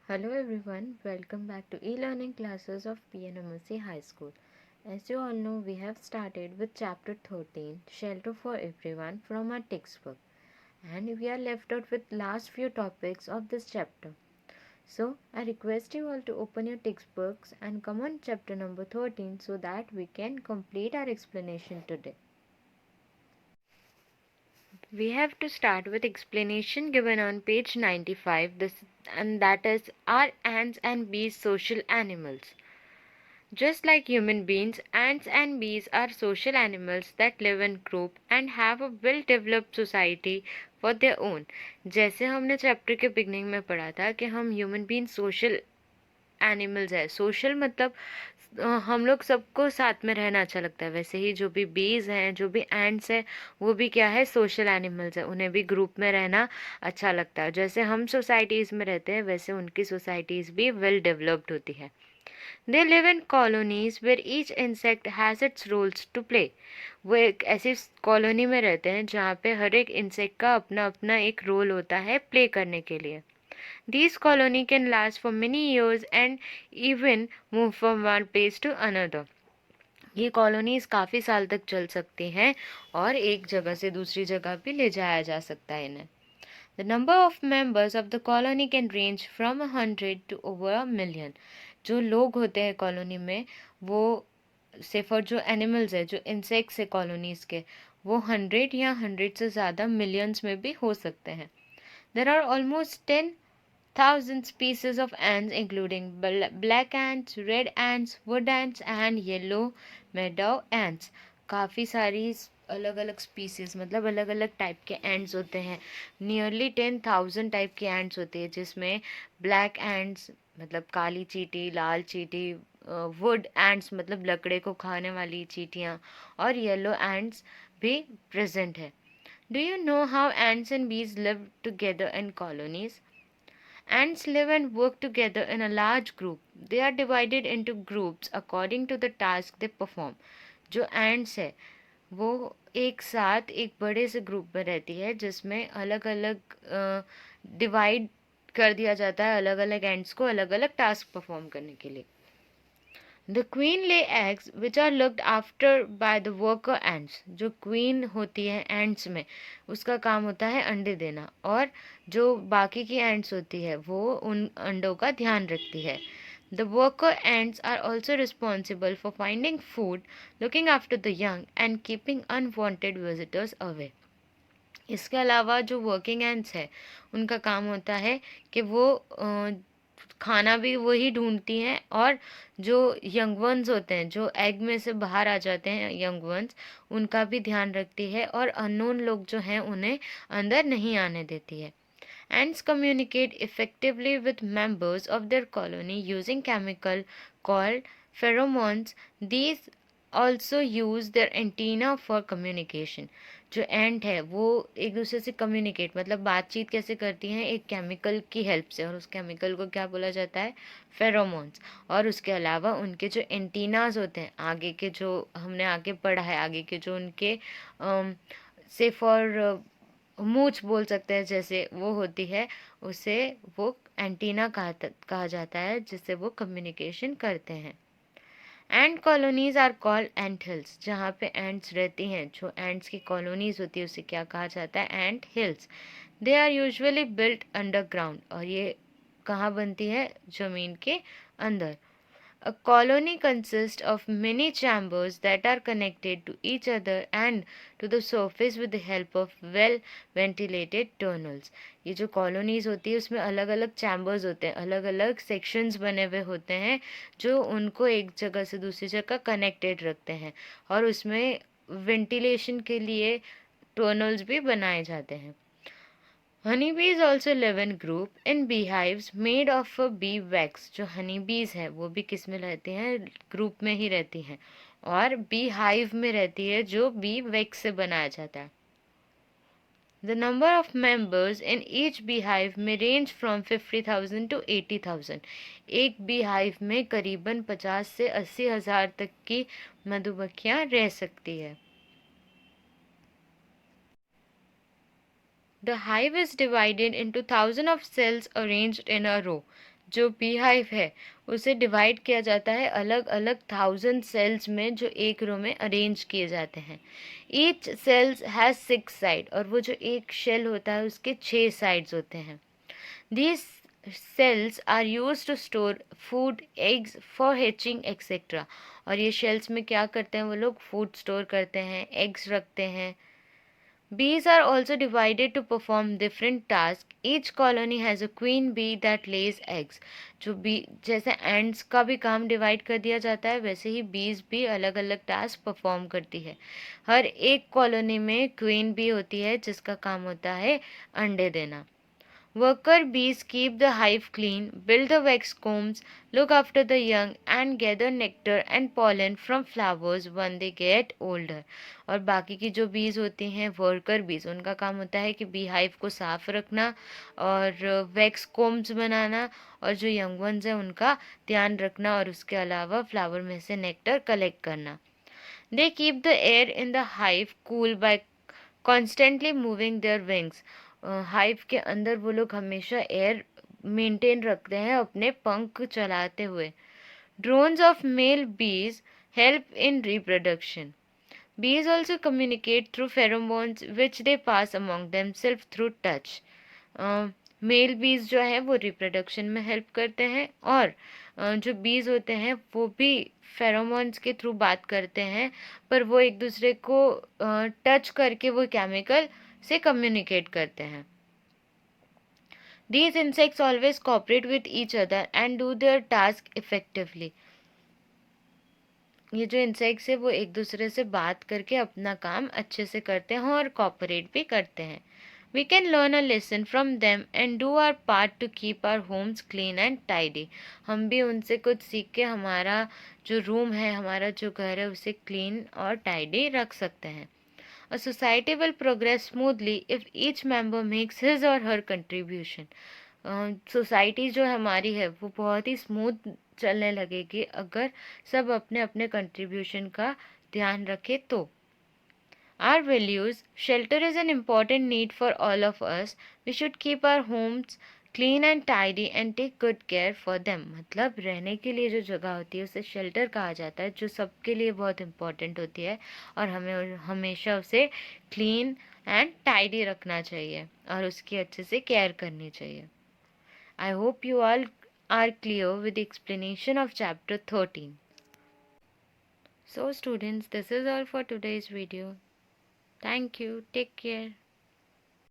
Hello everyone, welcome back to e-learning classes of PNMC High School. As you all know, we have started with chapter 13, Shelter for Everyone from our textbook, and we are left out with last few topics of this chapter. So, I request you all to open your textbooks and come on chapter number 13 so that we can complete our explanation today. We have to start with explanation given on page 95, and that is, are ants and bees social animals? Just like human beings, ants and bees are social animals that live in group and have a well developed society for their own. जैसे हमने chapter के beginning में पढ़ा था कि हम human being social animals है। Social मतलब हम लोग सबको साथ में रहना अच्छा लगता है। वैसे ही जो भी बीज हैं, जो भी एंट्स हैं, वो भी क्या है, सोशल एनिमल्स है। उन्हें भी ग्रुप में रहना अच्छा लगता है। जैसे हम सोसाइटीज़ में रहते हैं, वैसे उनकी सोसाइटीज़ भी वेल डेवलप्ड होती है। They live in colonies where each insect has its roles to play. वो एक ऐसी कॉलोनी में रहते हैं जहाँ पे हर एक इंसेक्ट का अपना अपना एक रोल होता है प्ले करने के लिए. These colony can last for many years and even move from one place to another. ये कॉलोनीज काफ़ी साल तक चल सकती हैं और एक जगह से दूसरी जगह भी ले जाया जा सकता है इन्हें. The number of members of the colony can range from 100 to over a million. जो लोग होते हैं कॉलोनी में, वो सेफर जो एनिमल्स है, जो इंसेक्ट्स है कॉलोनीज के, वो 100 या 100 से ज़्यादा मिलियंस में भी हो सकते हैं. There are almost 10,000 species of ants including black ants, red ants, wood ants and yellow meadow ants. काफ़ी सारी अलग अलग स्पीसीज मतलब अलग अलग टाइप के एंड्स होते हैं. नियरली 10,000 टाइप के एंड्स होते हैं, जिसमें ब्लैक एंड्स मतलब काली चींटी, लाल चींटी, वुड एंड्स मतलब लकड़े को खाने वाली चींटियाँ, और येलो एंड्स भी प्रेजेंट है. Do you know how ants and bees live together in colonies? Ants live and work together in a large group. They are divided into groups according to the task they perform. जो ants है वो एक साथ एक बड़े से group में रहती है, जिसमें अलग अलग डिवाइड कर दिया जाता है अलग अलग एंड्स को अलग अलग टास्क परफॉर्म करने के लिए. The queen lay eggs which are looked after by the worker ants. जो queen होती है ants में, उसका काम होता है अंडे देना, और जो बाकी की ants होती है वो उन अंडों का ध्यान रखती है. The worker ants are also responsible for finding food, looking after the young and keeping unwanted visitors away. इसके अलावा जो वर्किंग एंड्स है, उनका काम होता है कि वो खाना भी वही ढूंढती हैं, और जो यंग वंस होते हैं, जो एग में से बाहर आ जाते हैं यंग वंस, उनका भी ध्यान रखती है, और अननोन लोग जो हैं उन्हें अंदर नहीं आने देती है. Ants communicate effectively with members of their colony using chemical called pheromones. These also use their antenna for communication. जो एंट है वो एक दूसरे से कम्युनिकेट मतलब बातचीत कैसे करती हैं, एक केमिकल की हेल्प से, और उस केमिकल को क्या बोला जाता है, फेरोमोन्स. और उसके अलावा उनके जो एंटीनाज होते हैं, आगे के जो हमने आगे पढ़ा है, आगे के जो उनके से फॉर मूंछ बोल सकते हैं जैसे वो होती है, उसे वो एंटीना कहा जाता है, जिससे वो कम्युनिकेशन करते हैं. Ant colonies are called ant hills. जहाँ पे एंट्स रहती हैं, जो एंट्स की कॉलोनीज होती है, उसे क्या कहा जाता है, ant hills. They are usually built underground. और ये कहाँ बनती है, ज़मीन के अंदर. A colony consists of many chambers that are connected to each other and to the surface with the help of well ventilated tunnels. ये जो कॉलोनीज होती है उसमें अलग अलग चैम्बर्स होते हैं, अलग अलग सेक्शंस बने हुए होते हैं, जो उनको एक जगह से दूसरी जगह कनेक्टेड रखते हैं, और उसमें वेंटिलेशन के लिए टनल्स भी बनाए जाते हैं. Honeybees also live in group in beehives made of bee wax. जो honeybees है वो भी किस में रहती हैं, ग्रुप में ही रहती हैं, और बी हाइव में रहती है जो बी वैक्स से बनाया जाता है. The number of members in each beehive may range from 50,000 to 80,000. एक beehive में करीबन 50 से 80,000 तक की मधुमक्खियां रह सकती है. The hive is divided into thousands of cells arranged in a row. जो बी हाइव है उसे डिवाइड किया जाता है अलग अलग 1000 सेल्स में, जो एक रो में अरेंज किए जाते हैं. ईच सेल्स हैज 6 साइड, और वो जो एक शेल होता है उसके 6 साइड्स होते हैं. These cells are used to store food, eggs for hatching etc. और ये shells में क्या करते हैं वो लोग? फूड स्टोर करते हैं, एग्स रखते हैं. Bees are also divided to perform different tasks. Each colony has a queen bee that lays eggs. जो बी जैसे एंड्स का भी काम डिवाइड कर दिया जाता है, वैसे ही बीज भी अलग अलग टास्क परफॉर्म करती है. हर एक कॉलोनी में क्वीन बी होती है जिसका काम होता है अंडे देना. Worker bees keep the hive clean, build the wax combs, look after the young, and gather nectar and pollen from flowers when they get older. और बाकी की जो बीज होती हैं वर्कर बीज, उनका काम होता है कि बी हाइव को साफ रखना और वैक्स कोम्स बनाना और जो यंग वंस हैं उनका ध्यान रखना और उसके अलावा फ्लावर में से नेक्टर कलेक्ट करना. They keep the air in the hive cool by constantly moving their wings. Hive के अंदर वो लोग हमेशा एयर मेंटेन रखते हैं अपने पंख चलाते हुए. ड्रोन्स ऑफ मेल बीज help in reproduction. Bees also communicate through pheromones which they pass among themselves through touch. Male बीज जो है वो रिप्रोडक्शन में हेल्प करते हैं और जो बीज होते हैं वो भी फेरोमोन्स के थ्रू बात करते हैं, पर वो एक दूसरे को टच करके वो केमिकल से कम्युनिकेट करते हैं. These insects always cooperate with each other and do their task effectively. ये जो इंसेक्ट्स है वो एक दूसरे से बात करके अपना काम अच्छे से करते हैं और कॉपरेट भी करते हैं. We can learn a lesson from them and do our part to keep our homes clean and tidy. हम भी उनसे कुछ सीख के हमारा जो रूम है, हमारा जो घर है उसे क्लीन और टाइडी रख सकते हैं. A society will progress smoothly if each member makes his or her contribution. Society जो हमारी है वो बहुत ही स्मूथ चलने लगेगी अगर सब अपने अपने कंट्रीब्यूशन का ध्यान रखे तो. Our values. Shelter is an important need for all of us. We should keep our homes clean and tidy and take good care for them. मतलब रहने के लिए जो जगह होती है उसे शेल्टर कहा जाता है, जो सबके लिए बहुत इम्पोर्टेंट होती है और हमें हमेशा उसे क्लीन एंड टाइडी रखना चाहिए और उसकी अच्छे से केयर करनी चाहिए. I hope you all are clear with the explanation of chapter 13. So students, this is all for today's video. Thank you. Take care.